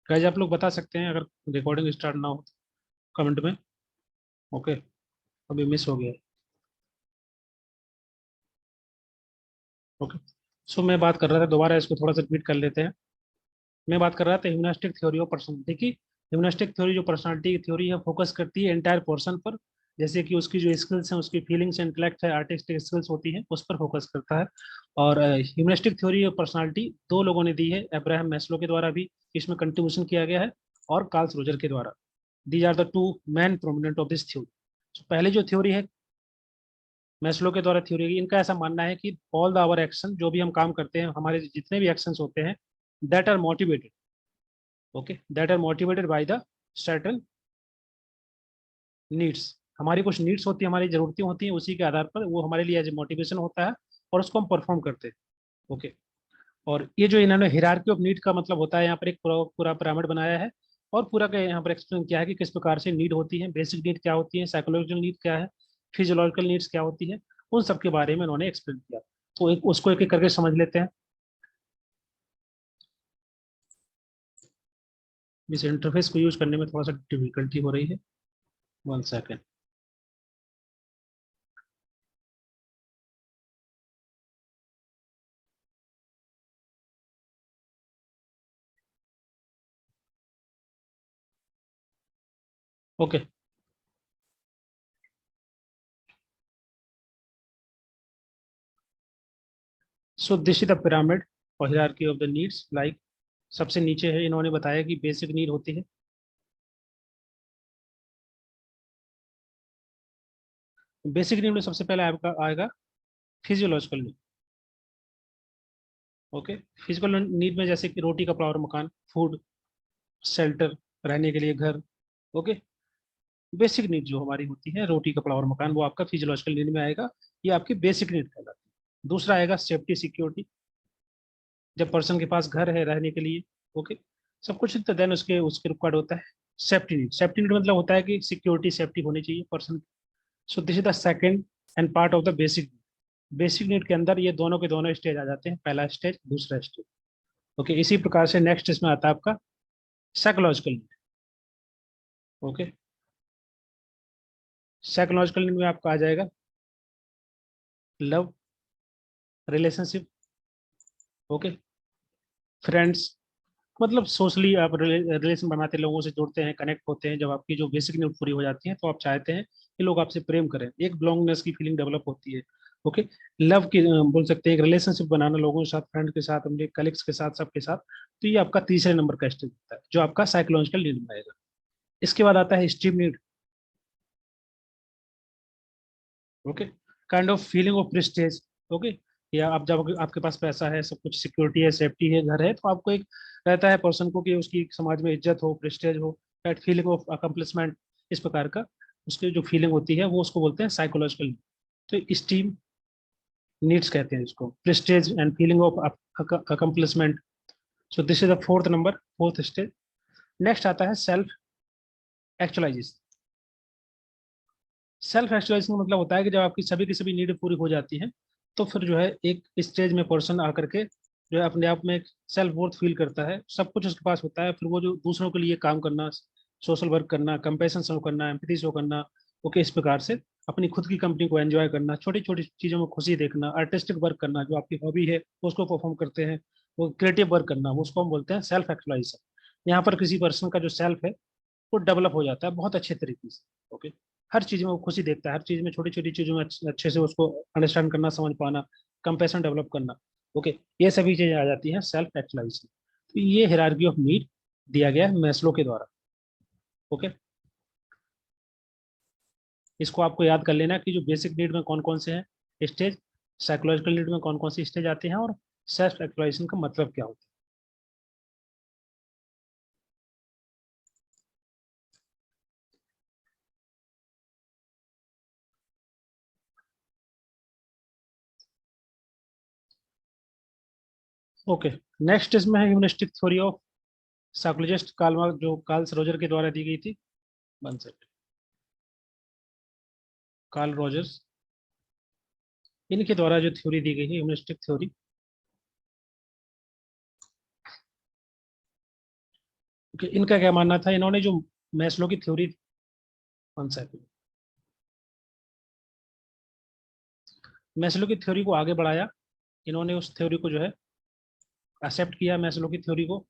Guys आप लोग बता सकते हैं अगर रिकॉर्डिंग स्टार्ट ना हो कमेंट में। ओके, अभी मिस हो गया। ओके, सो मैं बात कर रहा था, दोबारा इसको थोड़ा सा रिपीट कर लेते हैं। मैं बात कर रहा था ह्यूमनिस्टिक थ्योरी ऑफ पर्सनालिटी की। ह्यूमनिस्टिक थ्योरी जो पर्सनालिटी की थ्योरी है, फोकस करती है एंटायर पर्सन पर। जैसे कि उसकी जो स्किल्स हैं, उसकी फीलिंग्स, इंटेलेक्ट है, आर्टिस्टिक स्किल्स होती हैं, उस पर फोकस करता है। और ह्यूमनिस्टिक थ्योरी ऑफ पर्सनालिटी दो लोगों ने दी है, अब्राहम मैस्लो के द्वारा भी इसमें कंट्रीब्यूशन किया गया है, और कार्ल रोजर के द्वारा। These are the two main prominent of this theory. पहले जो थ्योरी है मैस्लो के द्वारा थ्योरी की, इनका ऐसा मानना है कि ऑल द आवर एक्शन, जो भी हम काम करते हैं, हमारे जितने भी एक्शंस होते हैं, that are motivated, okay, that are motivated by the certain needs. हमारी कुछ नीड्स होती है, हमारी जरूरतें होती हैं, उसी के आधार पर वो हमारे लिए एज ए मोटिवेशन होता है, और उसको हम परफॉर्म करते हैं। ओके, और ये जो इन्होंने हिरार्की ऑफ नीड का मतलब होता है, यहाँ पर एक पूरा पिरामिड बनाया है, और पूरा का यहाँ पर एक्सप्लेन किया है कि किस प्रकार से नीड होती है, बेसिक नीड क्या होती है, साइकोलॉजिकल नीड क्या है, फिजियोलॉजिकल नीड्स क्या होती है, उन सब के बारे में उन्होंने एक्सप्लेन किया। तो उसको एक एक करके समझ लेते हैं। इस इंटरफेस को यूज करने में थोड़ा सा डिफिकल्टी हो रही है। 1 second. Okay, so this is the pyramid और hierarchy of the needs. Like सबसे नीचे है, इन्होंने बताया कि बेसिक नीड होती है। बेसिक नीड में सबसे पहले आपका आएगा physiological need. Okay, physical need में जैसे कि रोटी कपड़ा और मकान, फूड, शेल्टर, रहने के लिए घर। ओके, बेसिक नीड जो हमारी होती है, रोटी कपड़ा और मकान, वो आपका फिजियोलॉजिकल नीड में आएगा। ये आपकी बेसिक नीड कहलाती है। दूसरा आएगा सेफ्टी सिक्योरिटी, जब पर्सन के पास घर है रहने के लिए, ओके, सब कुछ, तो देन उसके उसके रिक्वायर्ड होता है सेफ्टी नीड। सेफ्टी नीड मतलब होता है कि सिक्योरिटी, सेफ्टी होनी चाहिए person. So this is the second and part of the basic. Basic need के अंदर ये दोनों के दोनों स्टेज आ जाते हैं, पहला स्टेज, दूसरा स्टेज। ओके, इसी प्रकार से नेक्स्ट इसमें आता है आपका psychological need. Okay, psychological need में आपका आ जाएगा लव, रिलेशनशिप, ओके, फ्रेंड्स, मतलब सोशली आप रिलेशन बनाते हैं, लोगों से जुड़ते हैं, कनेक्ट होते हैं। जब आपकी जो बेसिक नीड पूरी हो जाती है, तो आप चाहते हैं कि लोग आपसे प्रेम करें, एक बिलोंगनेस की फीलिंग डेवलप होती है। ओके, लव की बोल सकते हैं, एक रिलेशनशिप बनाना लोगों के साथ, फ्रेंड के साथ, अपने कलीग्स के साथ, सबके साथ। तो ये आपका तीसरे नंबर का स्टेज होता है, जो आपका साइकोलॉजिकल नीड में आएगा। इसके बाद आता है steam need. Okay, kind of feeling of prestige. Okay, या आप जब आपके पास पैसा है, सब कुछ सिक्योरिटी है, सेफ्टी है, घर है, तो आपको एक रहता है पर्सन को कि उसकी समाज में इज्जत हो, प्रेस्टेज हो, दैट फीलिंग ऑफ अकम्पलिशमेंट, इस प्रकार का उसकी जो फीलिंग होती है, वो उसको बोलते हैं साइकोलॉजिकल। तो स्टीम नीड्स कहते हैं इसको, prestige and feeling of accomplishment. So this is the fourth number, fourth stage. Next आता है सेल्फ एक्चुअलाइजेशन। सेल्फ एक्चुअलाइजेशन का मतलब होता है कि जब आपकी सभी की सभी नीड पूरी हो जाती है, तो फिर जो है एक स्टेज में पर्सन आकर के जो है अपने आप में एक सेल्फ वर्थ फील करता है, सब कुछ उसके पास होता है, फिर वो जो दूसरों के लिए काम करना, सोशल वर्क करना, कंपेशन शो करना, एम्पैथी शो करना, ओके, इस प्रकार से अपनी खुद की कंपनी को एंजॉय करना, छोटी छोटी चीजों में खुशी देखना, आर्टिस्टिक वर्क करना, जो आपकी हॉबी है उसको परफॉर्म करते हैं, वो क्रिएटिव वर्क करना, वो उसको हम बोलते हैं सेल्फ एक्चुअलाइजेशन। यहाँ पर किसी पर्सन का जो सेल्फ है वो डेवलप हो जाता है बहुत अच्छे तरीके से। ओके, हर चीज में वो खुशी देखता है, हर चीज में, छोटी छोटी चीजों में अच्छे से उसको अंडरस्टैंड करना, समझ पाना, कंपैशन डेवलप करना। ओके, ये सभी चीजें आ जाती हैं सेल्फ एक्चुअलाइजेशन। तो ये हिरार्की ऑफ नीड दिया गया है मैस्लो के द्वारा। ओके, इसको आपको याद कर लेना कि जो बेसिक नीड में कौन कौन से हैं स्टेज, साइकोलॉजिकल नीड में कौन कौन से स्टेज आते हैं, और सेल्फ एक्चुअलाइजेशन का मतलब क्या होता है। ओके, नेक्स्ट इसमें है humanistic theory of psychologist Karl Marx, जो कार्ल रोजर के द्वारा दी गई थी। वन सेकंड, कार्ल रोजर्स, इनके द्वारा जो थ्योरी दी गई है ह्यूमनिस्टिक थ्योरी। कि इनका क्या मानना था, इन्होंने जो मैस्लो की थ्योरी, वन सेकंड, मैस्लो की थ्योरी को आगे बढ़ाया, इन्होंने उस थ्योरी को जो है एक्सेप्ट किया, मैस्लो की थ्योरी को,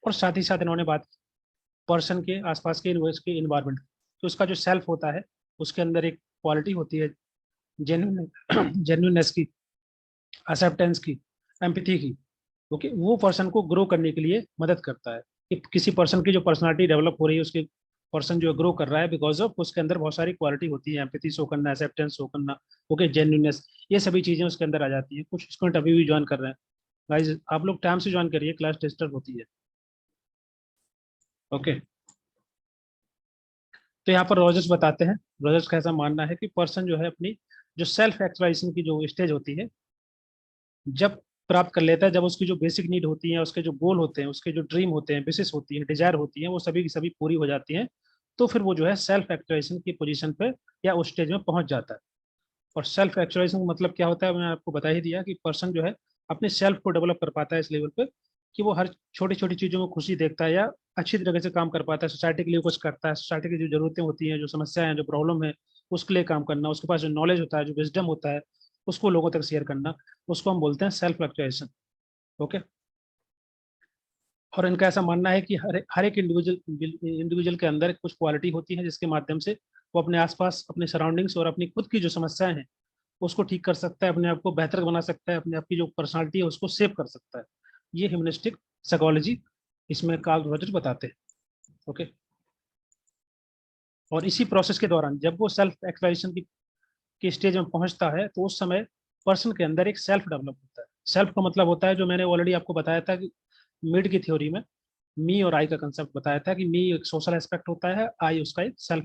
और साथ ही साथ इन्होंने बात की पर्सन के आसपास के यूनिवर्स के इन्वायरमेंट, तो उसका जो सेल्फ होता है उसके अंदर एक क्वालिटी होती है जेन्युइन जेन्युइननेस की, एक्सेप्टेंस की, एम्पैथी की। ओके, वो पर्सन को ग्रो करने के लिए मदद करता है कि किसी पर्सन की जो पर्सनालिटी डेवलप हो रही है, उसके पर्सन जो ग्रो कर रहा है बिकॉज ऑफ उसके अंदर बहुत सारी क्वालिटी होती है, एम्पैथी शो करना, एक्सेप्टेंस शो करना, ओके, जेन्युइननेस, ये सभी चीजें उसके अंदर आ जाती हैं। कुछ स्टूडेंट अभी भी ज्वाइन कर रहे हैं, गाइस आप लोग टाइम से ज्वाइन करिए, क्लास डिस्टर्ब होती है। ओके, तो यहाँ पर रॉजर्स बताते हैं, रॉजर्स का ऐसा मानना है कि पर्सन जो है अपनी जो सेल्फ एक्चुअलाइजेशन की जो स्टेज होती है, जब प्राप्त कर लेता है, जब उसकी जो बेसिक नीड होती है, उसके जो गोल होते हैं, उसके जो ड्रीम होते हैं, विशेष होती है, डिजायर होती है, वो सभी की सभी पूरी हो जाती हैं, तो फिर वो जो है सेल्फ एक्चुअलाइजेशन की पोजीशन पे या उस स्टेज में पहुंच जाता है। और सेल्फ एक्चुअलाइजेशन का मतलब क्या होता है, मैंने आपको बता ही दिया कि पर्सन जो है अपने सेल्फ को डेवलप कर पाता है इस लेवल पे कि वो हर छोटी छोटी चीजों में खुशी देखता है या अच्छी तरीके से काम कर पाता है, सोसाइटी के लिए कुछ करता है, सोसाइटी की जो जरूरतें होती हैं, जो समस्याएं हैं, जो प्रॉब्लम है, उसके लिए काम करना, उसके पास जो नॉलेज होता है, जो विजडम होता है, उसको लोगों तक शेयर करना, उसको हम बोलते हैं सेल्फ एक्चुअलाइजेशन। ओके, और इनका ऐसा मानना है कि हर एक इंडिविजुअल के अंदर कुछ क्वालिटी होती है जिसके माध्यम से वो अपने आसपास, अपने सराउंडिंग्स और अपनी खुद की जो समस्याएं हैं उसको ठीक कर सकता है, अपने आप को बेहतर बना सकता है, अपने आप की जो पर्सनालिटी है उसको सेव कर सकता है। ये ह्यूमनिस्टिक साइकोलॉजी इसमें कार्ल रॉजर्स बताते हैं। ओके, और इसी प्रोसेस के दौरान जब वो सेल्फ एक्सप्लोरेशन की स्टेज में पहुंचता है तो उस समय पर्सन के अंदर एक सेल्फ डेवलप होता है। सेल्फ का मतलब होता है, जो मैंने ऑलरेडी आपको बताया था कि मिड की थ्योरी में मी और आई का कंसेप्ट बताया था कि मी एक सोशल एस्पेक्ट होता है, आई उसका एक सेल्फ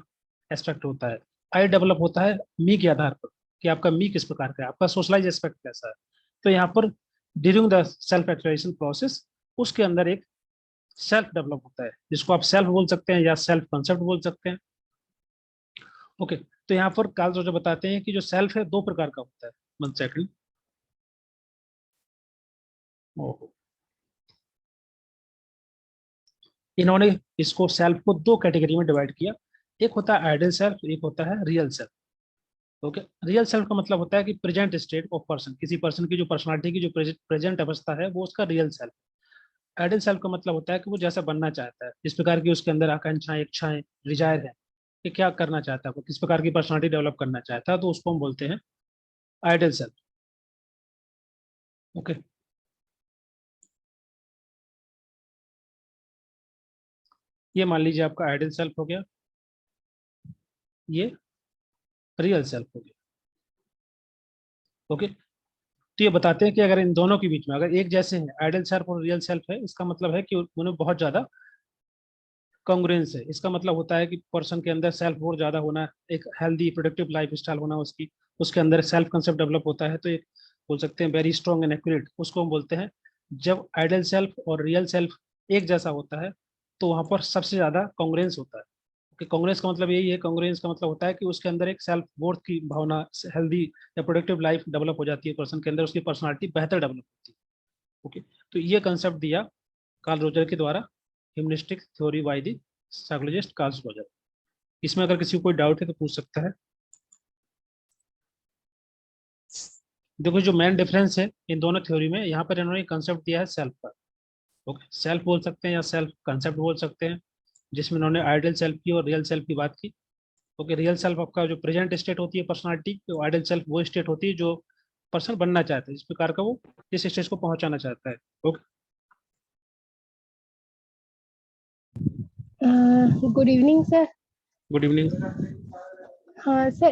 एस्पेक्ट होता है। आई डेवलप होता है मी के आधार पर कि आपका मी किस प्रकार का है, आपका सोशलाइज एस्पेक्ट कैसा है। तो यहाँ पर during the self exploration process उसके अंदर एक सेल्फ डेवलप होता है, जिसको आप सेल्फ बोल सकते हैं या सेल्फ कंसेप्ट बोल सकते हैं। ओके, तो यहाँ पर कार्ल रोजर बताते हैं कि जो सेल्फ है दो प्रकार का होता है। वन सेकंड, इन्होंने इसको सेल्फ को दो कैटेगरी में डिवाइड किया, एक होता है आइडियल सेल्फ, एक होता है real self. Okay, real self का मतलब होता है कि प्रेजेंट स्टेट ऑफ पर्सन, किसी पर्सन की जो पर्सनालिटी की जो प्रेजेंट अवस्था है वो उसका रियल सेल्फ। आइडियल सेल्फ का मतलब होता है कि वो जैसा बनना चाहता है, जिस प्रकार की उसके अंदर आकांक्षाएं, इच्छाएं, डिजायर है कि क्या करना चाहता है, वो किस प्रकार की पर्सनालिटी डेवलप करना चाहता है, तो उसको हम बोलते हैं आइडियल सेल्फ। ओके, ये मान लीजिए आपका आइडियल सेल्फ हो गया, ये रियल सेल्फ हो गया। ओके, तो ये बताते हैं कि अगर इन दोनों के बीच में अगर एक जैसे हैं, आइडियल सेल्फ और रियल सेल्फ है, इसका मतलब है कि उन्हें बहुत ज्यादा कॉन्ग्रुएंस है। इसका मतलब होता है कि पर्सन के अंदर सेल्फ बहुत ज्यादा होना, एक हेल्दी प्रोडक्टिव लाइफ स्टाइल होना, उसकी उसके अंदर सेल्फ कंसेप्ट डेवलप होता है, तो एक बोल सकते हैं वेरी स्ट्रॉन्ग एंड एक्यूरेट, उसको हम बोलते हैं। जब आइडियल सेल्फ और रियल सेल्फ एक जैसा होता है तो वहां पर सबसे ज्यादा कॉन्ग्रुएंस होता है। कि कांग्रेस का मतलब यही है, कांग्रेस का मतलब होता है कि उसके अंदर एक सेल्फ वर्थ की भावना, हेल्दी या प्रोडक्टिव लाइफ डेवलप हो जाती है पर्सन के अंदर, उसकी पर्सनालिटी बेहतर डेवलप होती है। ओके, तो ये कंसेप्ट दिया कार्ल रोजर के द्वारा, humanistic theory by the psychologist Carl Roger. इसमें अगर किसी को कोई डाउट है तो पूछ सकता है। देखो जो मेन डिफरेंस है इन दोनों थ्योरी में, यहाँ पर इन्होंने कंसेप्ट दिया है सेल्फ का। ओके, सेल्फ बोल सकते हैं या सेल्फ कंसेप्ट बोल सकते हैं, जिसमें इन्होंने आइडियल सेल्फ की और रियल सेल्फ की बात की। ओके, रियल सेल्फ आपका जो प्रेजेंट स्टेट होती है पर्सनालिटी, तो आइडियल सेल्फ वो स्टेट होती है जो पर्सन बनना चाहता है, जिस प्रकार का वो जिस स्टेज को पहुंचाना चाहता है। Okay, good evening sir. Good evening. हाँ सर,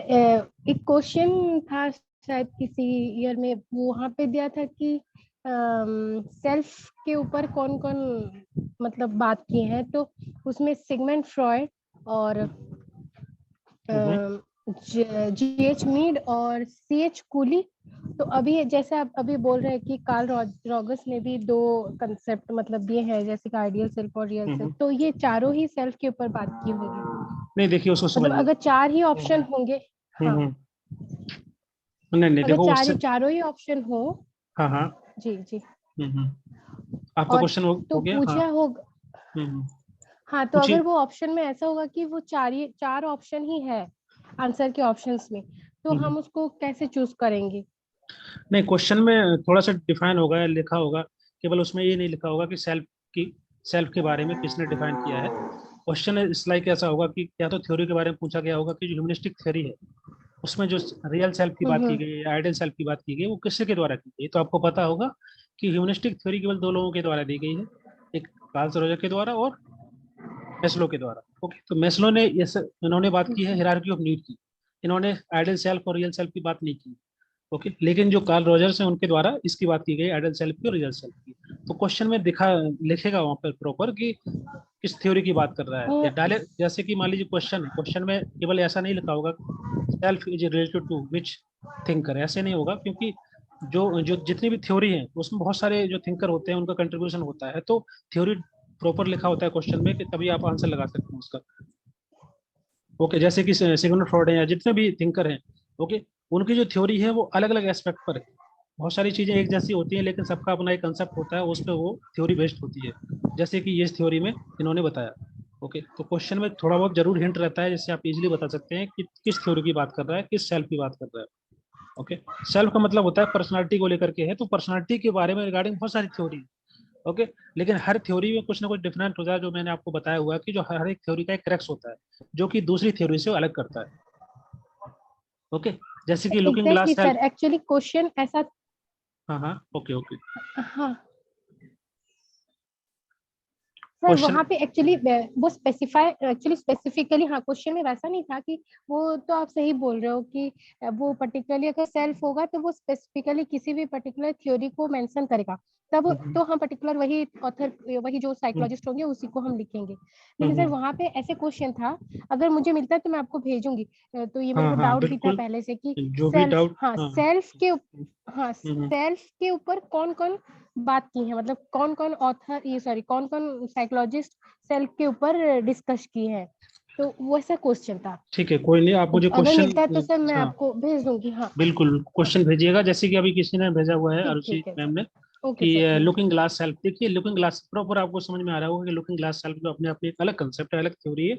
एक क्वेश्चन था शायद किसी ईयर में, वो वहाँ पे दिया था कि सेल्फ के ऊपर कौन कौन मतलब बात किए हैं, तो उसमें सिगमंड फ्रॉयड और जीएच मीड और सीएच कूली। तो अभी जैसे आप अभी बोल रहे हैं कि कार्ल रॉगर्स ने भी दो कंसेप्ट मतलब दिए हैं, जैसे कि आइडियल सेल्फ और रियल सेल्फ, तो ये चारों ही सेल्फ के ऊपर बात की होगी? नहीं देखिए उसको मतलब समझिए। अगर चार ही ऑप्शन होंगे, हाँ, हम्म। नहीं नहीं अगर देखो उससे, चारों ही ऑप्शन हो, हाँ हाँ। जी जी, आपका और क्वेश्चन तो हो गया हाँ। पूछा होगा, हम्म, हाँ, तो पूछिए। अगर वो ऑप्शन में ऐसा होगा कि वो चार ऑप्शन ही है आंसर के ऑप्शंस में, तो हम्म, हम उसको कैसे चूज करेंगे? नहीं, क्वेश्चन में थोड़ा सा डिफाइन होगा या लिखा होगा, केवल उसमें ये नहीं लिखा होगा कि सेल्फ के बारे में किसने डिफाइन किया है। क्वेश्चन इस लाइक ऐसा होगा कि या तो थ्योरी के बारे में पूछा गया होगा कि जो ह्यूमनिस्टिक थ्योरी है उसमें जो रियल सेल्फ की बात की हम्म। गई है, आइडियल सेल्फ की बात की गई है, वो किसके द्वारा की गई है। तो आपको पता होगा कि ह्यूमनिस्टिक थ्योरी केवल दो लोगों के द्वारा दी गई है, एक कार्ल रोजर के द्वारा और मेस्लो के द्वारा। ओके, तो मेस्लो ने ये इन्होंने बात की है हायरार्की ऑफ नीड की, इन्होंने आइडियल सेल्फ और रियल सेल्फ की बात नहीं की। ओके, लेकिन जो कार्ल रॉजर्स हैं उनके द्वारा इसकी बात की गई आइडियल सेल्फ की और रियल सेल्फ की। तो क्वेश्चन में दिखा लिखेगा वहां पर प्रॉपर कि किस थ्योरी की बात कर रहा है, या डायरेक्ट जैसे कि मान लीजिए क्वेश्चन है, क्वेश्चन में केवल ऐसा नहीं लिखा होगा self is related to which thinker, ऐसे नहीं होगा, क्योंकि जो जो जितनी भी थ्योरी है उसमें बहुत सारे जो थिंकर होते हैं उनका कंट्रीब्यूशन होता है, तो थ्योरी प्रॉपर लिखा होता है क्वेश्चन में कि तभी आप आंसर लगा सकते हैं उसका। ओके, जैसे कि सिग्मंड फ्रॉइड है या जितने भी थिंकर हैं, ओके, उनकी जो थ्योरी है वो अलग अलग एस्पेक्ट पर है। बहुत सारी चीजें एक जैसी होती हैं लेकिन सबका अपना एक कंसेप्ट होता है, उस पर वो थ्योरी बेस्ड होती है, जैसे कि ये थ्योरी में इन्होंने बताया। ओके, तो क्वेश्चन में थोड़ा बहुत जरूर हिंट रहता है, जिससे आप इजीली बता सकते हैं कि किस थ्योरी की बात कर रहा है, किस सेल्फ की बात कर रहा है। ओके, सेल्फ का मतलब होता है पर्सनालिटी को लेकर के है, तो पर्सनालिटी के बारे में रिगार्डिंग बहुत सारी थ्योरी है। ओके, लेकिन हर थ्योरी में कुछ ना कुछ डिफरेंट होता है, जो मैंने आपको बताया हुआ है कि जो हर एक थ्योरी का एक क्रैक्स होता है जो कि दूसरी थ्योरी से अलग करता है। ओके, जैसे कि looking exactly glass self. Sir, actually question ऐसा। हाँ हाँ, ओके ओके। हाँ सर, क्वेश्चन। वहाँ पे एक्चुअली वो स्पेसिफिकली, हाँ, क्वेश्चन में वैसा नहीं था कि वो, तो आप सही बोल रहे हो कि वो पर्टिकुलरली अगर सेल्फ होगा तो वो स्पेसिफिकली किसी भी पर्टिकुलर थ्योरी को मेंशन करेगा, तब तो हम पर्टिकुलर वही ऑथर, वही जो साइकोलॉजिस्ट होंगे उसी को हम लिखेंगे। लेकिन सर वहाँ पे ऐसे क्वेश्चन था, अगर मुझे मिलता है तो मैं आपको भेजूंगी। तो ये मेरे हाँ को हाँ डाउट भी था बिल्कुल, पहले से कि जो भी सेल्फ, डाउट, हाँ हाँ। सेल्फ के, हाँ हम्म, सेल्फ के ऊपर कौन कौन बात की है, मतलब कौन कौन ऑथर, ये सॉरी, कौन कौन साइकोलॉजिस्ट सेल्फ के ऊपर डिस्कस की है, तो वो ऐसा क्वेश्चन था। ठीक है, कोई नहीं, आप तो मुझे अगर क्वेश्चन, मिलता है तो सर मैं हाँ आपको भेज दूंगी। हाँ बिल्कुल क्वेश्चन भेजिएगा, जैसे कि अभी किसी ने भेजा हुआ है, ठीक, अरुचि ठीक है मैम सर। ने, ओके कि sir, thank you. Looking glass self. देखिए, लुकिंग ग्लास प्रॉपर आपको समझ में आ रहा होगा कि लुकिंग ग्लास सेल्फ जो अपने अपने एक अलग कंसेप्ट है, अलग थ्योरी है।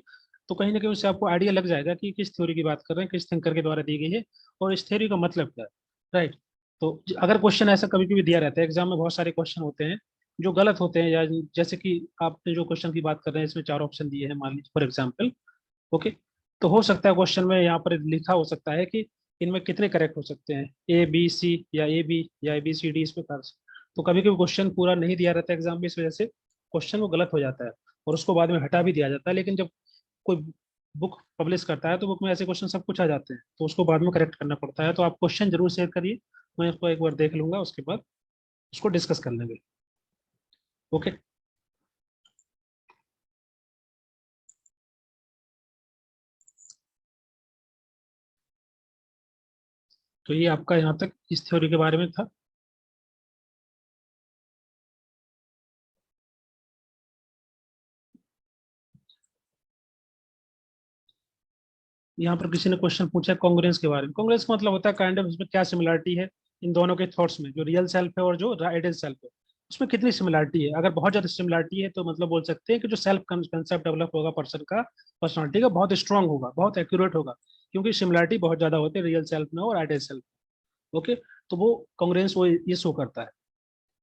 तो कहीं ना कहीं उससे आपको आइडिया लग जाएगा कि किस थ्योरी की बात कर रहे हैं, किस थिंकर के द्वारा दी गई है और इस थ्योरी का मतलब क्या है। राइट। तो अगर क्वेश्चन ऐसा कभी कभी दिया रहता है एग्जाम में, बहुत सारे क्वेश्चन होते हैं जो गलत होते हैं, या जैसे कि आपने जो क्वेश्चन की बात कर रहे हैं इसमें चार ऑप्शन दिए हैं मान लीजिए फॉर एग्जाम्पल। ओके, तो हो सकता है क्वेश्चन में यहाँ पर लिखा हो सकता है कि इनमें कितने करेक्ट हो सकते हैं, ए बी सी या ए बी या ए बी सी डी, इस प्रकार से। तो कभी कभी क्वेश्चन पूरा नहीं दिया रहता है एग्जाम में, इस वजह से क्वेश्चन वो गलत हो जाता है और उसको बाद में हटा भी दिया जाता है। लेकिन जब कोई बुक पब्लिश करता है तो बुक में ऐसे क्वेश्चन सब कुछ आ जाते हैं, तो उसको बाद में करेक्ट करना पड़ता है। तो आप क्वेश्चन जरूर शेयर करिए, मैं उसको एक बार देख लूंगा, उसके बाद उसको डिस्कस कर लेंगे। ओके, तो ये आपका यहाँ तक इस थ्योरी के बारे में था। यहाँ पर किसी ने क्वेश्चन पूछा कॉन्ग्रेंस के बारे में। कॉन्ग्रेंस का मतलब होता है काइंड ऑफ, इसमें क्या सिमिलरिटी है इन दोनों के थॉट्स में, जो रियल सेल्फ है और जो आइडियल सेल्फ है, उसमें कितनी सिमिलरिटी है। अगर बहुत ज्यादा सिमिलरिटी है तो मतलब बोल सकते हैं कि जो सेल्फ कंसेप्ट डेवलप होगा पर्सन का, पर्सनालिटी का, बहुत स्ट्रांग होगा, बहुत एक्यूरेट होगा, क्योंकि सिमिलरिटी बहुत ज्यादा होती है रियल सेल्फ में और आइडियल सेल्फ। ओके, तो वो कॉन्ग्रेंस वो ये शो करता है।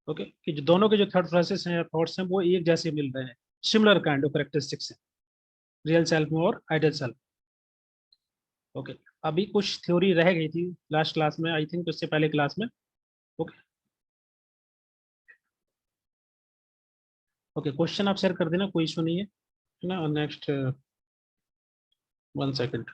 ओके, कि जो दोनों के जो थॉट प्रोसेस हैं या थॉट्स हैं वो एक जैसे मिल रहे हैं, सिमिलर काइंड ऑफ करेक्टरिस्टिक्स हैं रियल सेल्फ में और आइडियल सेल्फ। ओके, अभी कुछ थ्योरी रह गई थी लास्ट क्लास में, आई थिंक उससे पहले क्लास में। ओके, ओके, क्वेश्चन आप शेयर कर देना, कोई इशू नहीं है ना। Next, 1 second.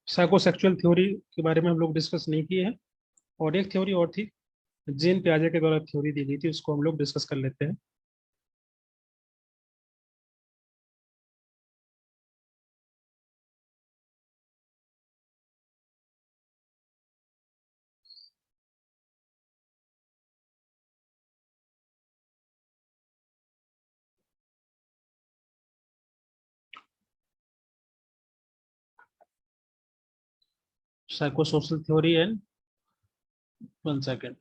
साइकोसेक्सुअल थ्योरी के बारे में हम लोग डिस्कस नहीं किए हैं, और एक थ्योरी और थी जेन पियाजे के द्वारा थ्योरी दी गई थी, उसको हम लोग डिस्कस कर लेते हैं। Psychosocial theory and 1 second.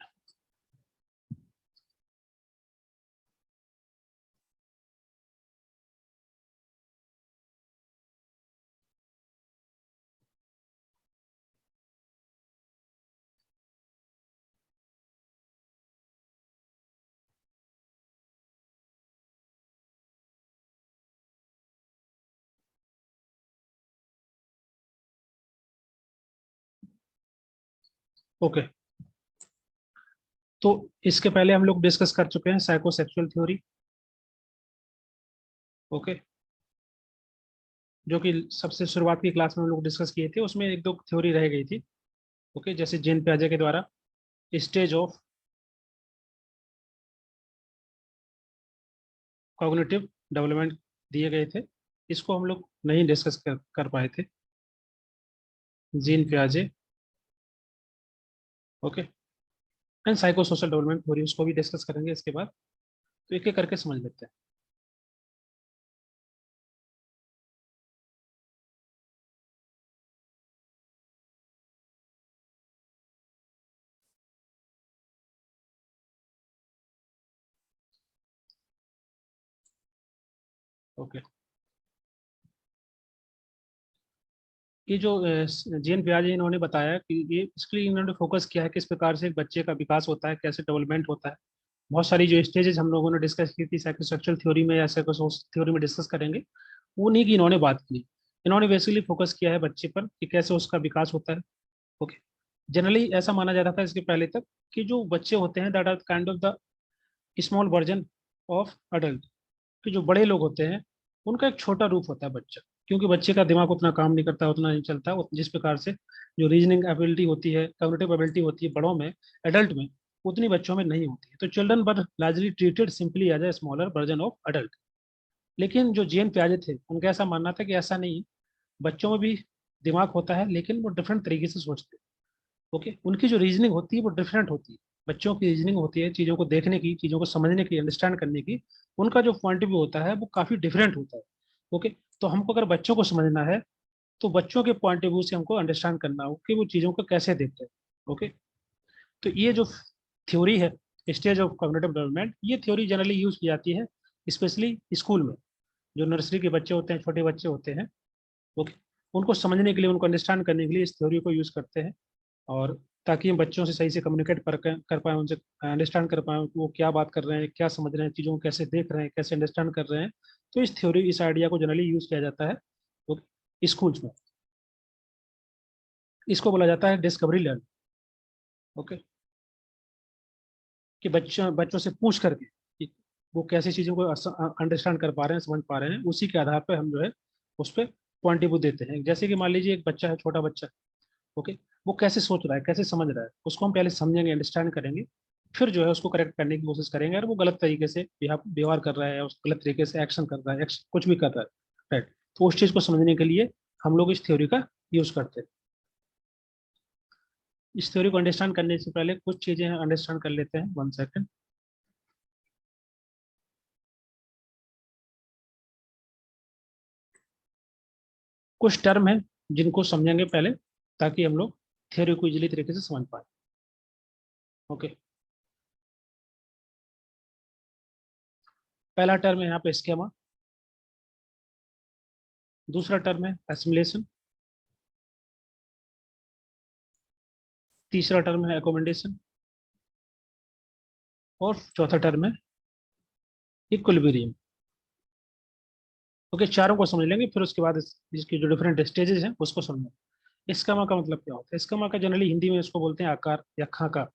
Okay, तो इसके पहले हम लोग डिस्कस कर चुके हैं साइकोसेक्सुअल थ्योरी। ओके, जो कि सबसे शुरुआत की क्लास में हम लोग डिस्कस किए थे, उसमें एक दो थ्योरी रह गई थी। ओके, जैसे जेन पियाजे के द्वारा स्टेज ऑफ कॉग्निटिव डेवलपमेंट दिए गए थे, इसको हम लोग नहीं डिस्कस कर पाए थे। जीन पियाजे, okay, and psycho social development theory, उसको भी डिस्कस करेंगे इसके बाद। तो एक एक करके समझ लेते हैं। ओके, ये जो जीएन पियाजे इन्होंने बताया कि ये इसके लिए इन्होंने फोकस किया है किस प्रकार से एक बच्चे का विकास होता है, कैसे डेवलपमेंट होता है। बहुत सारी जो स्टेजेस हम लोगों ने डिस्कस की थी साइकोस्ट्रक्चरल थ्योरी में या साइको थ्योरी में डिस्कस करेंगे, वो नहीं की इन्होंने बात की। इन्होंने बेसिकली फोकस किया है बच्चे पर कि कैसे उसका विकास होता है। ओके, जनरली ऐसा माना जाता था इसके पहले तक कि जो बच्चे होते हैं that are kind of the small version of adult, कि जो बड़े लोग होते हैं उनका एक छोटा रूप होता है बच्चा, क्योंकि बच्चे का दिमाग उतना काम नहीं करता, उतना नहीं चलता जिस प्रकार से जो रीजनिंग एबिलिटी होती है, कॉग्निटिव एबिलिटी होती है बड़ों में, एडल्ट में, उतनी बच्चों में नहीं होती है। तो children were largely treated simply as a smaller version of adult. लेकिन जो जीएन पियाजे थे उनका ऐसा मानना था कि ऐसा नहीं है, बच्चों में भी दिमाग होता है लेकिन वो डिफरेंट तरीके से सोचते हैं। ओके, उनकी जो रीजनिंग होती है वो डिफरेंट होती है। बच्चों की रीजनिंग होती है चीज़ों को देखने की, चीज़ों को समझने की, अंडरस्टैंड करने की, उनका जो पॉइंट ऑफ व्यू होता है वो काफ़ी डिफरेंट होता है। ओके, तो हमको अगर बच्चों को समझना है तो बच्चों के पॉइंट ऑफ व्यू से हमको अंडरस्टैंड करना हो कि वो चीज़ों को कैसे देखते हैं। ओके, तो ये जो थ्योरी है स्टेज ऑफ कॉग्निटिव डेवलपमेंट, ये थ्योरी जनरली यूज की जाती है स्पेशली स्कूल में। जो नर्सरी के बच्चे होते हैं, छोटे बच्चे होते हैं, ओके, उनको समझने के लिए, उनको अंडरस्टैंड करने के लिए इस थ्योरी को यूज करते हैं। और ताकि हम बच्चों से सही से कम्युनिकेट कर पाए, उनसे अंडरस्टैंड कर पाए वो क्या बात कर रहे हैं, क्या समझ रहे हैं, चीज़ों को कैसे देख रहे हैं, कैसे अंडरस्टैंड कर रहे हैं। तो इस थ्योरी, इस आइडिया को जनरली यूज किया जाता है तो स्कूल्स में। इसको बोला जाता है डिस्कवरी लर्न। ओके, कि बच्चों बच्चों से पूछ करके कि वो कैसी चीज़ों को अंडरस्टैंड कर पा रहे हैं, समझ पा रहे हैं, उसी के आधार पर हम जो है उस पर पॉइंट ऑफ व्यू देते हैं। जैसे कि मान लीजिए एक बच्चा है, छोटा बच्चा, ओके, वो कैसे सोच रहा है, कैसे समझ रहा है, उसको हम पहले समझेंगे, अंडरस्टैंड करेंगे, फिर जो है उसको करेक्ट करने की कोशिश करेंगे। अगर वो गलत तरीके से व्यवहार कर रहा है, उस गलत तरीके से एक्शन कर रहा है, कुछ भी कर रहा है, राइट, तो उस चीज़ को समझने के लिए हम लोग इस थ्योरी का यूज करते हैं। इस थ्योरी को अंडरस्टैंड करने से पहले कुछ चीज़ें अंडरस्टैंड कर लेते हैं। 1 सेकेंड। कुछ टर्म है जिनको समझेंगे पहले ताकि हम लोग थ्योरी को इजीली तरीके से समझ पाए। ओके, पहला टर्म है यहाँ पे स्केमा, दूसरा टर्म है एसिमिलेशन, तीसरा टर्म है एकोमोडेशन, और चौथा टर्म है इक्विलिब्रियम। ओके, चारों को समझ लेंगे, फिर उसके बाद इसकी जो डिफरेंट स्टेजेस हैं उसको समझेंगे। स्केमा का मतलब क्या होता है? स्केमा का जनरली हिंदी में इसको बोलते हैं आकार या खाका।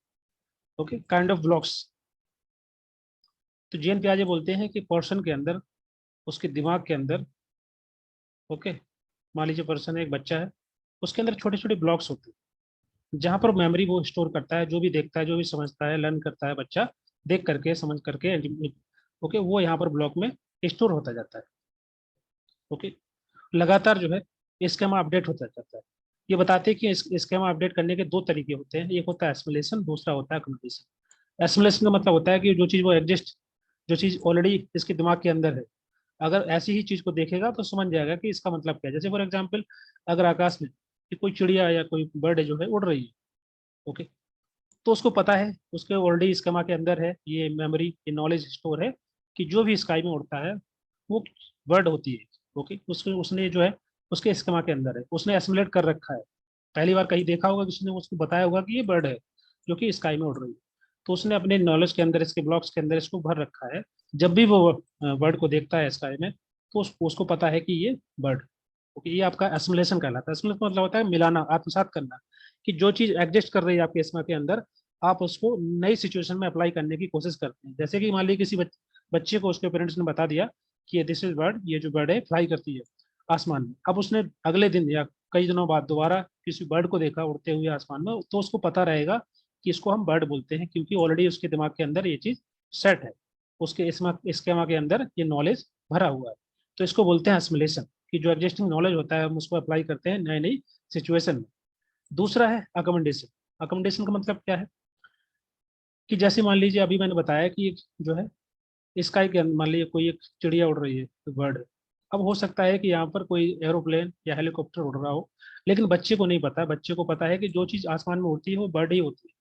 Okay, kind of blocks. तो जीएन पियाजे बोलते हैं कि पर्सन के अंदर, उसके दिमाग के अंदर, ओके, मान लीजिए पर्सन एक बच्चा है, उसके अंदर छोटे छोटे ब्लॉक्स होते हैं जहाँ पर मेमोरी वो स्टोर करता है, जो भी देखता है, जो भी समझता है, लर्न करता है बच्चा, देख करके, समझ करके, ओके, वो यहाँ पर ब्लॉक में स्टोर होता जाता है। ओके, लगातार जो है स्केमा अपडेट होता जाता है। ये बताते हैं कि स्केमा अपडेट करने के दो तरीके होते हैं, एक होता है एसिमुलेशन, दूसरा होता है कम्युनिकेशन। एसिमुलेशन का मतलब होता है कि जो चीज़ वो एग्जिस्ट, जो चीज़ ऑलरेडी इसके दिमाग के अंदर है, अगर ऐसी ही चीज़ को देखेगा तो समझ जाएगा कि इसका मतलब क्या है। जैसे फॉर एग्जाम्पल, अगर आकाश में कि कोई चिड़िया या कोई बर्ड जो है उड़ रही है। ओके, तो उसको पता है, उसके ऑलरेडी स्कीमा के अंदर है ये मेमोरी, ये नॉलेज स्टोर है कि जो भी स्काई में उड़ता है वो बर्ड होती है। ओके, उसके उसने जो है उसके स्कीमा के अंदर है, उसने एसिमुलेट कर रखा है। पहली बार कहीं देखा होगा किसी ने, उसको बताया होगा कि ये बर्ड है जो कि स्काई में उड़ रही है, तो उसने अपने नॉलेज के अंदर, इसके ब्लॉक्स के अंदर इसको भर रखा है। जब भी वो बर्ड को देखता है स्काई में, तो उसको पता है कि ये बर्ड। ओके, ये आपका एसिमुलेशन कहलाता है। एसिमुलेशन मतलब होता है मिलाना, आत्मसात करना, कि जो चीज एग्जिस्ट कर रही है आपके स्कीमा के अंदर, आप उसको नई सिचुएशन में अप्लाई करने की कोशिश करते हैं। जैसे कि मान लीजिए किसी बच्चे को उसके पेरेंट्स ने बता दिया कि ये दिस इज बर्ड, ये जो बर्ड है फ्लाई करती है आसमान में। अब उसने अगले दिन या कई दिनों बाद दोबारा किसी बर्ड को देखा उड़ते हुए आसमान में, तो उसको पता रहेगा कि इसको हम बर्ड बोलते हैं, क्योंकि ऑलरेडी उसके दिमाग के अंदर ये चीज सेट है, उसके स्केमा के अंदर ये नॉलेज भरा हुआ है। तो इसको बोलते हैं एसिमुलेशन, कि जो एग्जिस्टिंग नॉलेज होता है हम उसको अप्लाई करते हैं नई नई सिचुएशन में। दूसरा है अकोमोडेशन। अकोमोडेशन का मतलब क्या है कि जैसे मान लीजिए अभी मैंने बताया कि एक जो है स्काई के अंदर मान लीजिए कोई एक चिड़िया उड़ रही है, बर्ड है। अब हो सकता है कि यहाँ पर कोई एरोप्लेन या हेलीकॉप्टर उड़ रहा हो, लेकिन बच्चे को नहीं पता। बच्चे को पता है कि जो चीज आसमान में उड़ती है वो बर्ड ही होती है।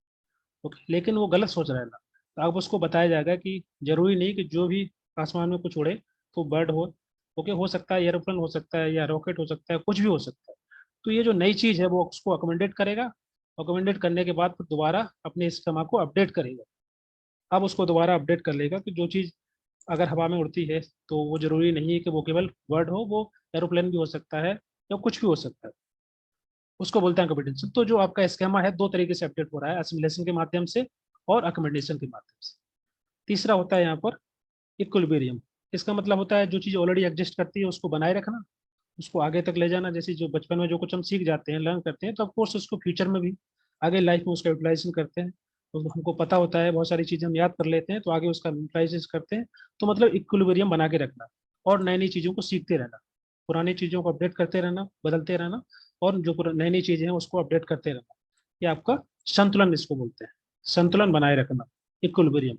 ओके, लेकिन वो गलत सोच रहा है ना। तो अब उसको बताया जाएगा कि जरूरी नहीं कि जो भी आसमान में कुछ उड़े तो बर्ड हो। ओके, हो सकता है एरोप्लेन हो सकता है या रॉकेट हो सकता है, कुछ भी हो सकता है। तो ये जो नई चीज है वो उसको अकोमोडेट करेगा। अकोमोडेट करने के बाद फिर दोबारा अपने स्कीमा को अपडेट करेगा। अब उसको दोबारा अपडेट कर लेगा कि जो चीज अगर हवा में उड़ती है तो वो जरूरी नहीं है कि वो केवल बर्ड हो, वो एरोप्लेन भी हो सकता है या कुछ भी हो सकता है। उसको बोलते हैं अकोमोडेशन। तो जो आपका स्कीमा है दो तरीके से अपडेट हो रहा है, असिमुलेशन के माध्यम से और अकोमोडेशन के माध्यम से। तीसरा होता है यहाँ पर इक्विलिब्रियम। इसका मतलब होता है जो चीज ऑलरेडी एग्जिस्ट करती है उसको बनाए रखना, उसको आगे तक ले जाना। जैसे जो बचपन में जो कुछ हम सीख जाते हैं, लर्न करते हैं, तो ऑफकोर्स उसको फ्यूचर में भी आगे लाइफ में उसका यूटिलाइजेशन करते हैं। तो हमको पता होता है, बहुत सारी चीजें हम याद कर लेते हैं तो आगे उसका यूटिलाइजेशन करते हैं। तो मतलब इक्विलिब्रियम बना के रखना और नई नई चीजों को सीखते रहना, पुरानी चीजों को अपडेट करते रहना, बदलते रहना, और जो नई नई चीजें हैं उसको अपडेट करते रहना। ये आपका संतुलन इसको बोलते हैं, संतुलन बनाए रखना, इक्विलिब्रियम।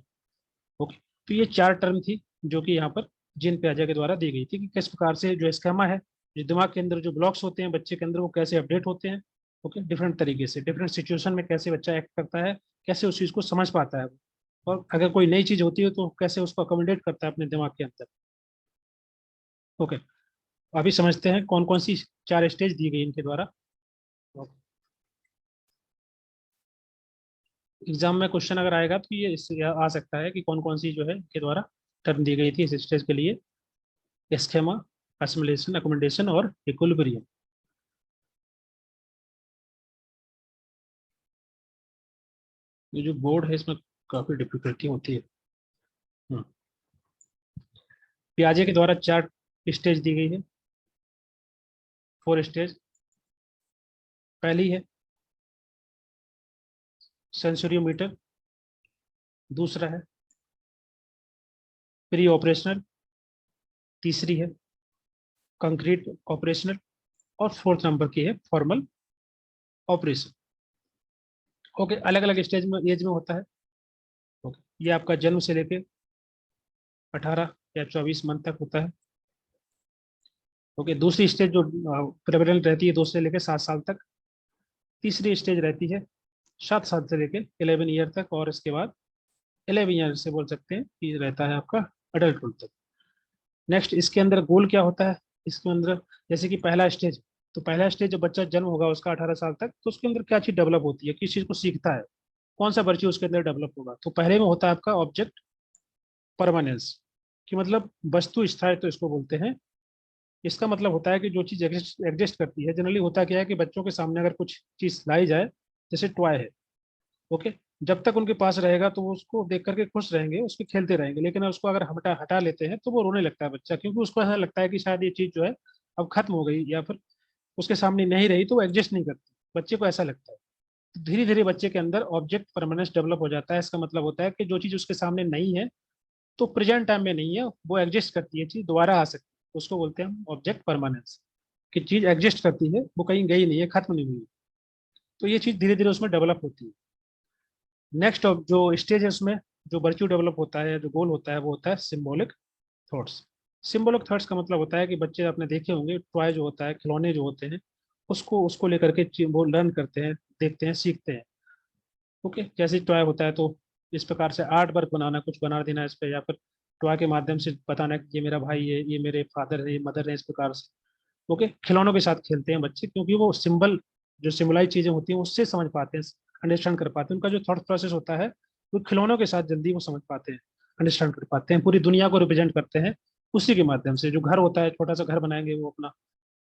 ओके, तो ये चार टर्म थी जो कि यहाँ पर जीन पियाजे के द्वारा दी गई थी, कि किस प्रकार से जो स्केमा है, जो दिमाग के अंदर जो ब्लॉक्स होते हैं बच्चे के अंदर, वो कैसे अपडेट होते हैं। ओके, डिफरेंट तरीके से डिफरेंट सिचुएशन में कैसे बच्चा एक्ट करता है, कैसे उस चीज को समझ पाता है, और अगर कोई नई चीज होती है तो कैसे उसको अकोमोडेट करता है अपने दिमाग के अंदर। ओके, अभी समझते हैं कौन कौन सी चार स्टेज दी गई इनके द्वारा। एग्जाम में क्वेश्चन अगर आएगा तो ये इससे आ सकता है कि कौन कौन सी जो है इनके द्वारा टर्म दी गई थी इस स्टेज के लिए। स्केमा, असिमुलेशन, अकोमोडेशन और इक्विलिब्रियम। ये जो बोर्ड है इसमें काफी डिफिकल्टी होती है। हम्म, पियाजे के द्वारा चार स्टेज दी गई है, फोर स्टेज। पहली है सेंसोरियोमीटर, दूसरा है प्री ऑपरेशनल, तीसरी है कंक्रीट ऑपरेशनल, और फोर्थ नंबर की है फॉर्मल ऑपरेशन। ओके, अलग अलग स्टेज में एज में होता है। ओके, ये आपका जन्म से लेके 18 या 24 मंथ तक होता है। ओके, दूसरी स्टेज जो प्रेवलेंट रहती है 2 से लेके 7 साल तक। तीसरी स्टेज रहती है 7 साल से लेके 11 ईयर तक, और इसके बाद 11 ईयर से बोल सकते हैं कि रहता है आपका अडल्टहुड तक। नेक्स्ट, इसके अंदर गोल क्या होता है इसके अंदर, जैसे कि पहला स्टेज, तो पहला स्टेज जब बच्चा जन्म होगा उसका 18 साल तक, तो उसके अंदर क्या चीज डेवलप होती है, किस चीज को सीखता है, कौन सा वर्च्यू उसके अंदर डेवलप होगा। तो पहले में होता है आपका ऑब्जेक्ट परमानेंस, कि मतलब वस्तु स्थायित्व तो इसको बोलते हैं। इसका मतलब होता है कि जो चीज एग्जिस्ट करती है, जनरली होता क्या है कि बच्चों के सामने अगर कुछ चीज लाई जाए, जैसे टॉय है, ओके, जब तक उनके पास रहेगा तो वो उसको देख करके खुश रहेंगे, उसको खेलते रहेंगे। लेकिन उसको अगर हटा हटा लेते हैं तो वो रोने लगता है बच्चा, क्योंकि उसको ऐसा लगता है कि शायद ये चीज जो है अब खत्म हो गई, या फिर उसके सामने नहीं रही तो वो एग्जिस्ट नहीं करती। बच्चे को ऐसा लगता है। तो धीरे धीरे बच्चे के अंदर ऑब्जेक्ट परमानेंस डेवलप हो जाता है। इसका मतलब होता है कि जो चीज उसके सामने नहीं है, तो प्रेजेंट टाइम में नहीं है, वो एग्जिस्ट करती है, चीज दोबारा आ सकती है, उसको बोलते हैं हम ऑब्जेक्ट परमानेंस। कि चीज एग्जिस्ट करती है, वो कहीं गई नहीं है, खत्म नहीं हुई है। तो ये चीज धीरे धीरे उसमें डेवलप होती है। नेक्स्ट जो स्टेज है उसमें जो वर्च्यू डेवलप होता है, जो गोल होता है, वो होता है सिंबॉलिक थॉट्स। सिंबॉलिक थॉट्स का मतलब होता है कि बच्चे आपने देखे होंगे टॉय जो होता है, खिलौने जो होते हैं, उसको उसको लेकर के वो लर्न करते हैं, देखते हैं, सीखते हैं। ओके, जैसे टॉय होता है तो इस प्रकार से आर्ट वर्क बनाना, कुछ बना देना इस पे, या फिर टॉय के माध्यम से बताना कि ये मेरा भाई है, ये मेरे फादर है, ये मदर है, इस प्रकार से। ओके, खिलौनों के साथ खेलते हैं बच्चे, क्योंकि वो सिंबल, जो सिम्बलाइज चीजें होती हैं उससे समझ पाते हैं, अंडरस्टैंड कर पाते हैं। उनका जो थॉट प्रोसेस होता है वो खिलौनों के साथ जल्दी वो समझ पाते हैं, अंडरस्टैंड कर पाते हैं, पूरी दुनिया को रिप्रेजेंट करते हैं उसी के माध्यम से। जो घर होता है, छोटा सा घर बनाएंगे वो अपना,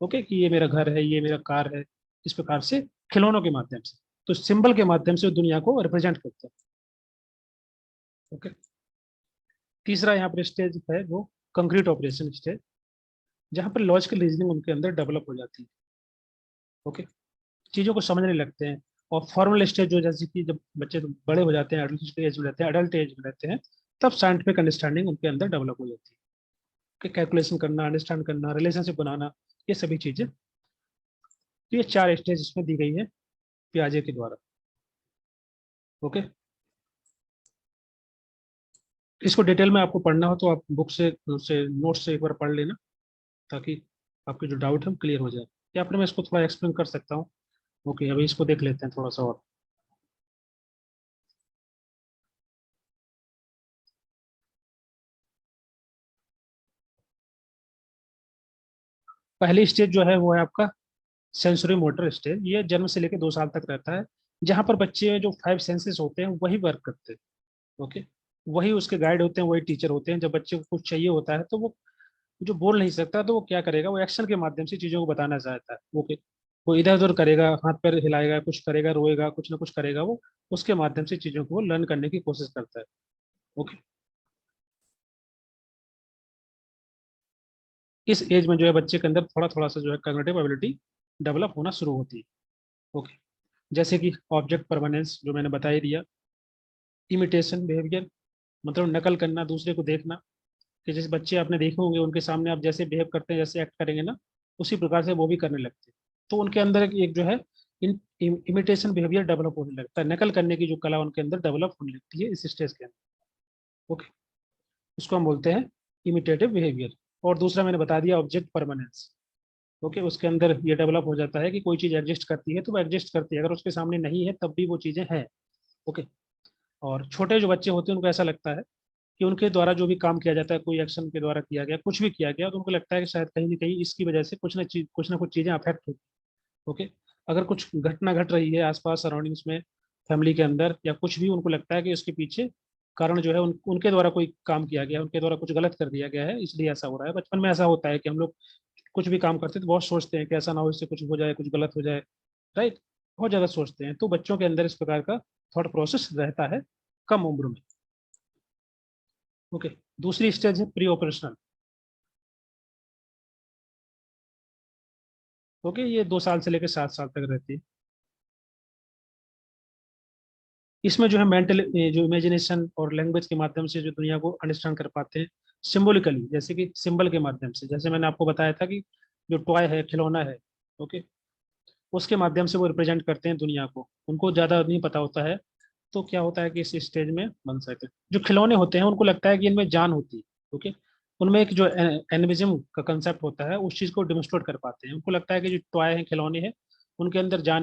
ओके, कि ये मेरा घर है, ये मेरा कार है, इस प्रकार से खिलौनों के माध्यम से, तो सिंबल के माध्यम से वो दुनिया को रिप्रेजेंट करते हैं। ओके, तीसरा यहाँ पर स्टेज है वो कंक्रीट ऑपरेशन स्टेज, जहाँ पर लॉजिकल रीजनिंग उनके अंदर डेवलप हो जाती है। ओके, चीज़ों को समझने लगते हैं। और फॉर्मल स्टेज जो, जैसे कि जब बच्चे बड़े हो जाते हैं, एडल्ट एज में रहते हैं, अडल्ट एज में रहते हैं, तब साइंटिफिक अंडरस्टैंडिंग उनके अंदर डेवलप हो जाती है कि कैलकुलेशन करना, अंडरस्टैंड करना, रिलेशनशिप बनाना, ये सभी चीज़ें। तो ये 4 स्टेज इसमें दी गई है पियाजे के द्वारा। ओके, इसको डिटेल में आपको पढ़ना हो तो आप बुक से नोट से एक बार पढ़ लेना, ताकि आपके जो डाउट है क्लियर हो जाए। या फिर मैं इसको थोड़ा एक्सप्लेन कर सकता हूँ। ओके, अभी इसको देख लेते हैं थोड़ा सा और। पहली स्टेज जो है वो है आपका सेंसरी मोटर स्टेज। ये जन्म से लेकर 2 साल तक रहता है, जहाँ पर बच्चे में जो 5 सेंसेस होते हैं वही वर्क करते हैं। ओके, वही उसके गाइड होते हैं, वही टीचर होते हैं। जब बच्चे को कुछ चाहिए होता है तो वो जो बोल नहीं सकता तो वो क्या करेगा, वो एक्शन के माध्यम से चीजों को बताना चाहता है। ओके, वो इधर उधर करेगा, हाथ पैर हिलाएगा, कुछ करेगा, रोएगा, कुछ ना कुछ करेगा, वो उसके माध्यम से चीजों को वो लर्न करने की कोशिश करता है। ओके, इस एज में जो है बच्चे के अंदर थोड़ा थोड़ा सा जो है कॉग्निटिव एबिलिटी डेवलप होना शुरू होती है। ओके, जैसे कि ऑब्जेक्ट परमानेंस जो मैंने बता ही दिया, इमिटेशन बिहेवियर मतलब नकल करना, दूसरे को देखना, कि जैसे बच्चे आपने देखे होंगे, उनके सामने आप जैसे बिहेव करते हैं, जैसे एक्ट करेंगे ना, उसी प्रकार से वो भी करने लगते हैं। तो उनके अंदर एक जो है इमिटेशन बिहेवियर डेवलप होने लगता है, नकल करने की जो कला उनके अंदर डेवलप होने लगती है इस स्टेज के अंदर। ओके, उसको हम बोलते हैं इमिटेटिव बिहेवियर। और दूसरा मैंने बता दिया ऑब्जेक्ट परमानेंस। ओके, उसके अंदर ये डेवलप हो जाता है कि कोई चीज़ एग्जिस्ट करती है तो वो एग्जिस्ट करती है, अगर उसके सामने नहीं है तब भी वो चीज़ें हैं। ओके, और छोटे जो बच्चे होते हैं उनको ऐसा लगता है कि उनके द्वारा जो भी काम किया जाता है, कोई एक्शन के द्वारा किया गया, कुछ भी किया गया, तो उनको लगता है कि शायद कहीं ना कहीं इसकी वजह से कुछ ना कुछ चीजें अफेक्ट होती। ओके, अगर कुछ घटना घट रही है आसपास सराउंडिंग्स में, फैमिली के अंदर या कुछ भी, उनको लगता है कि उसके पीछे कारण जो है उनके द्वारा कोई काम किया गया, उनके द्वारा कुछ गलत कर दिया गया है, इसलिए ऐसा हो रहा है। बचपन में ऐसा होता है कि हम लोग कुछ भी काम करते हैं तो बहुत सोचते हैं कि ऐसा ना हो, इससे कुछ हो जाए, कुछ गलत हो जाए। राइट, बहुत ज्यादा सोचते हैं। तो बच्चों के अंदर इस प्रकार का थॉट प्रोसेस रहता है कम उम्र में। ओके, दूसरी स्टेज है प्री ऑपरेशनल। ओके, ये 2 साल से लेकर 7 साल तक रहती है। इसमें जो है मेंटल, जो इमेजिनेशन और लैंग्वेज के माध्यम से जो दुनिया को अंडरस्टैंड कर पाते हैं सिम्बोलिकली, जैसे कि सिंबल के माध्यम से, जैसे मैंने आपको बताया था कि जो टॉय है, खिलौना है, ओके, उसके माध्यम से वो रिप्रेजेंट करते हैं दुनिया को, उनको ज्यादा नहीं पता होता है। तो क्या होता है कि इस स्टेज में बन सकते हैं जो खिलौने होते हैं, उनको लगता है कि इनमें जान होती है। ओके, उनमें एक जो एनिमिज्म का कंसेप्ट होता है उस चीज को डेमोन्स्ट्रेट कर पाते हैं। उनको लगता है कि जो टॉय है, खिलौने हैं, उनके अंदर जान